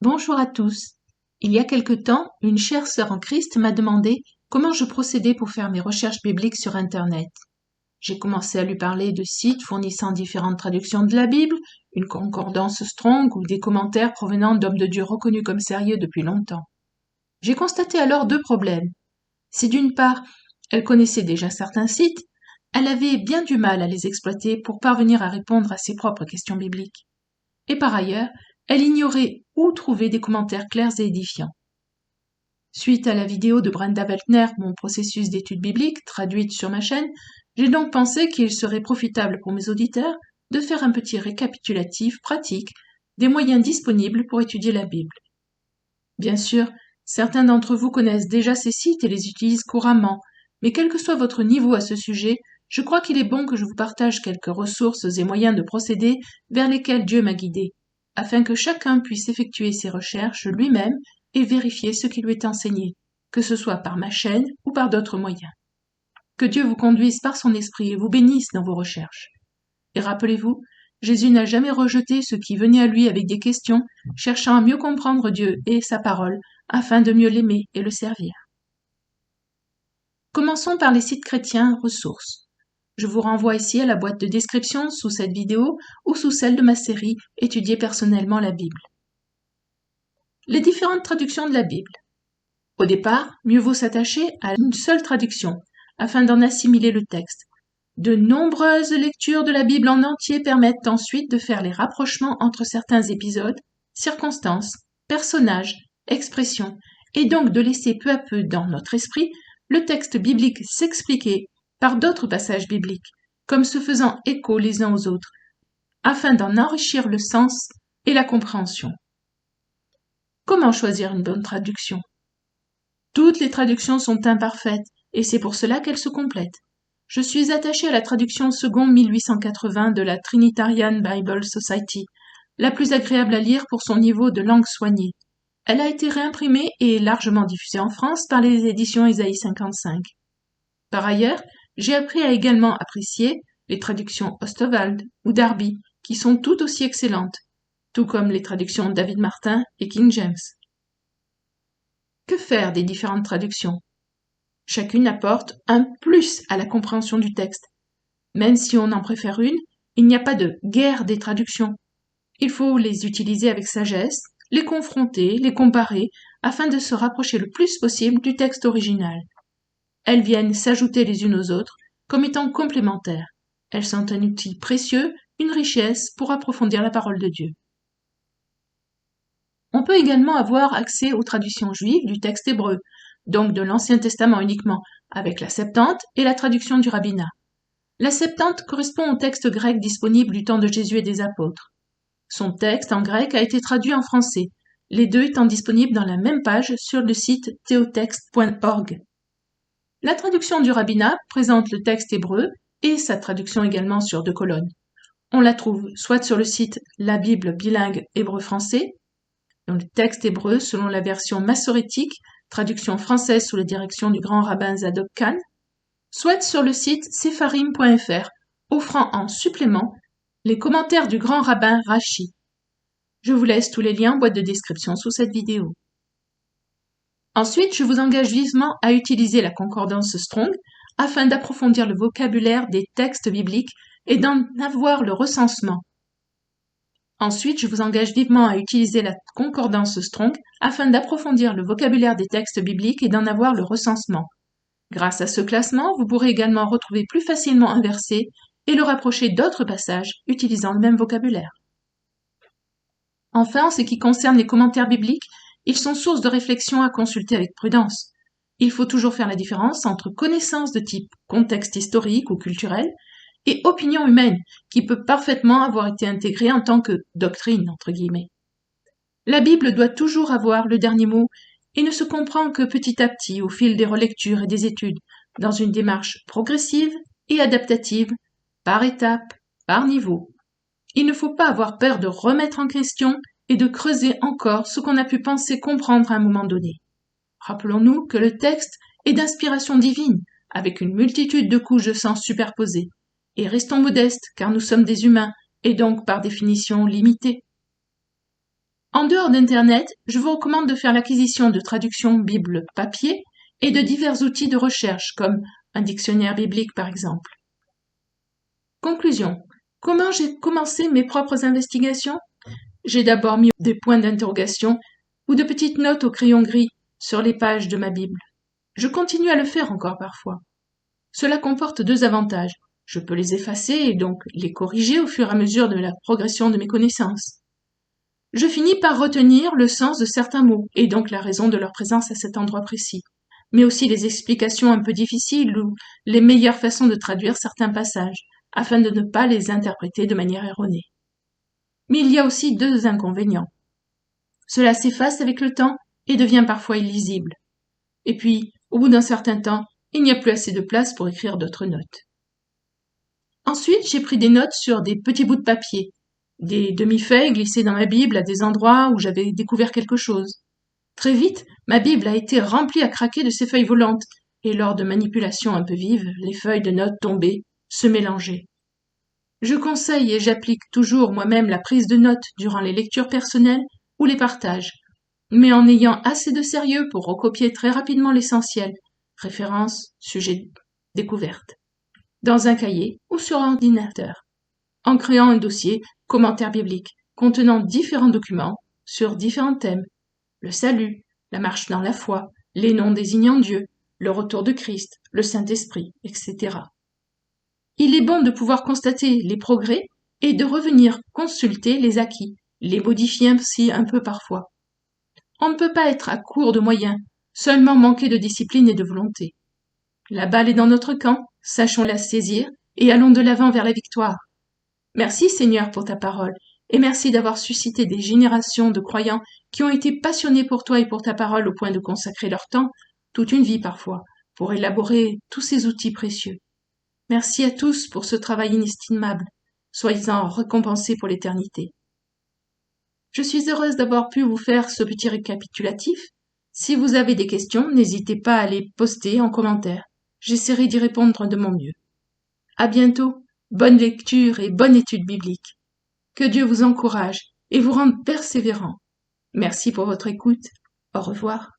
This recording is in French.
Bonjour à tous. Il y a quelque temps, une chère sœur en Christ m'a demandé comment je procédais pour faire mes recherches bibliques sur Internet. J'ai commencé à lui parler de sites fournissant différentes traductions de la Bible, une concordance Strong ou des commentaires provenant d'hommes de Dieu reconnus comme sérieux depuis longtemps. J'ai constaté alors deux problèmes. Si d'une part, elle connaissait déjà certains sites, elle avait bien du mal à les exploiter pour parvenir à répondre à ses propres questions bibliques. Et par ailleurs, elle ignorait où trouver des commentaires clairs et édifiants. Suite à la vidéo de Brenda Weltner, mon processus d'étude biblique, traduite sur ma chaîne, j'ai donc pensé qu'il serait profitable pour mes auditeurs de faire un petit récapitulatif pratique des moyens disponibles pour étudier la Bible. Bien sûr, certains d'entre vous connaissent déjà ces sites et les utilisent couramment, mais quel que soit votre niveau à ce sujet, je crois qu'il est bon que je vous partage quelques ressources et moyens de procéder vers lesquels Dieu m'a guidé, afin que chacun puisse effectuer ses recherches lui-même et vérifier ce qui lui est enseigné, que ce soit par ma chaîne ou par d'autres moyens. Que Dieu vous conduise par son esprit et vous bénisse dans vos recherches. Et rappelez-vous, Jésus n'a jamais rejeté ceux qui venaient à lui avec des questions, cherchant à mieux comprendre Dieu et sa parole, afin de mieux l'aimer et le servir. Commençons par les sites chrétiens ressources. Je vous renvoie ici à la boîte de description sous cette vidéo ou sous celle de ma série « Étudier personnellement la Bible ». Les différentes traductions de la Bible. Au départ, mieux vaut s'attacher à une seule traduction, afin d'en assimiler le texte. De nombreuses lectures de la Bible en entier permettent ensuite de faire les rapprochements entre certains épisodes, circonstances, personnages, expressions, et donc de laisser peu à peu dans notre esprit le texte biblique s'expliquer par d'autres passages bibliques, comme se faisant écho les uns aux autres, afin d'en enrichir le sens et la compréhension. Comment choisir une bonne traduction ? Toutes les traductions sont imparfaites, et c'est pour cela qu'elles se complètent. Je suis attachée à la traduction seconde 1880 de la Trinitarian Bible Society, la plus agréable à lire pour son niveau de langue soignée. Elle a été réimprimée et largement diffusée en France par les éditions Isaïe 55. Par ailleurs, j'ai appris à également apprécier les traductions Ostwald ou Darby, qui sont tout aussi excellentes, tout comme les traductions David Martin et King James. Que faire des différentes traductions ? Chacune apporte un plus à la compréhension du texte. Même si on en préfère une, il n'y a pas de guerre des traductions. Il faut les utiliser avec sagesse, les confronter, les comparer, afin de se rapprocher le plus possible du texte original. Elles viennent s'ajouter les unes aux autres, comme étant complémentaires. Elles sont un outil précieux, une richesse pour approfondir la parole de Dieu. On peut également avoir accès aux traductions juives du texte hébreu, donc de l'Ancien Testament uniquement, avec la Septante et la traduction du rabbinat. La Septante correspond au texte grec disponible du temps de Jésus et des apôtres. Son texte en grec a été traduit en français, les deux étant disponibles dans la même page sur le site theotext.org. La traduction du rabbinat présente le texte hébreu et sa traduction également sur 2 colonnes. On la trouve soit sur le site La Bible bilingue hébreu-français, dans le texte hébreu selon la version massorétique, traduction française sous la direction du grand rabbin Zadok Khan, soit sur le site sepharim.fr, offrant en supplément les commentaires du grand rabbin Rashi. Je vous laisse tous les liens en boîte de description sous cette vidéo. Ensuite, je vous engage vivement à utiliser la concordance Strong afin d'approfondir le vocabulaire des textes bibliques et d'en avoir le recensement. Ensuite, je vous engage vivement à utiliser la concordance Strong afin d'approfondir le vocabulaire des textes bibliques et d'en avoir le recensement. Grâce à ce classement, vous pourrez également retrouver plus facilement un verset et le rapprocher d'autres passages utilisant le même vocabulaire. Enfin, en ce qui concerne les commentaires bibliques, ils sont source de réflexion à consulter avec prudence. Il faut toujours faire la différence entre connaissance de type contexte historique ou culturel et opinion humaine, qui peut parfaitement avoir été intégrée en tant que doctrine, entre guillemets. La Bible doit toujours avoir le dernier mot et ne se comprend que petit à petit au fil des relectures et des études, dans une démarche progressive et adaptative, par étapes, par niveau. Il ne faut pas avoir peur de remettre en question et de creuser encore ce qu'on a pu penser comprendre à un moment donné. Rappelons-nous que le texte est d'inspiration divine, avec une multitude de couches de sens superposées, et restons modestes car nous sommes des humains et donc par définition limités. En dehors d'Internet, je vous recommande de faire l'acquisition de traductions Bible papier et de divers outils de recherche comme un dictionnaire biblique par exemple. Conclusion. Comment j'ai commencé mes propres investigations? J'ai d'abord mis des points d'interrogation ou de petites notes au crayon gris sur les pages de ma Bible. Je continue à le faire encore parfois. Cela comporte deux avantages. Je peux les effacer et donc les corriger au fur et à mesure de la progression de mes connaissances. Je finis par retenir le sens de certains mots et donc la raison de leur présence à cet endroit précis, mais aussi les explications un peu difficiles ou les meilleures façons de traduire certains passages, afin de ne pas les interpréter de manière erronée. Mais il y a aussi deux inconvénients. Cela s'efface avec le temps et devient parfois illisible. Et puis, au bout d'un certain temps, il n'y a plus assez de place pour écrire d'autres notes. Ensuite, j'ai pris des notes sur des petits bouts de papier, des demi-feuilles glissées dans ma Bible à des endroits où j'avais découvert quelque chose. Très vite, ma Bible a été remplie à craquer de ces feuilles volantes, et lors de manipulations un peu vives, les feuilles de notes tombées se mélangeaient. Je conseille et j'applique toujours moi-même la prise de notes durant les lectures personnelles ou les partages, mais en ayant assez de sérieux pour recopier très rapidement l'essentiel, références, sujets, découvertes, dans un cahier ou sur ordinateur, en créant un dossier commentaire biblique contenant différents documents sur différents thèmes, le salut, la marche dans la foi, les noms désignant Dieu, le retour de Christ, le Saint-Esprit, etc. Il est bon de pouvoir constater les progrès et de revenir consulter les acquis, les modifier ainsi un peu parfois. On ne peut pas être à court de moyens, seulement manquer de discipline et de volonté. La balle est dans notre camp, sachons la saisir et allons de l'avant vers la victoire. Merci Seigneur pour ta parole, et merci d'avoir suscité des générations de croyants qui ont été passionnés pour toi et pour ta parole au point de consacrer leur temps, toute une vie parfois, pour élaborer tous ces outils précieux. Merci à tous pour ce travail inestimable. Soyez-en récompensés pour l'éternité. Je suis heureuse d'avoir pu vous faire ce petit récapitulatif. Si vous avez des questions, n'hésitez pas à les poster en commentaire. J'essaierai d'y répondre de mon mieux. À bientôt. Bonne lecture et bonne étude biblique. Que Dieu vous encourage et vous rende persévérant. Merci pour votre écoute. Au revoir.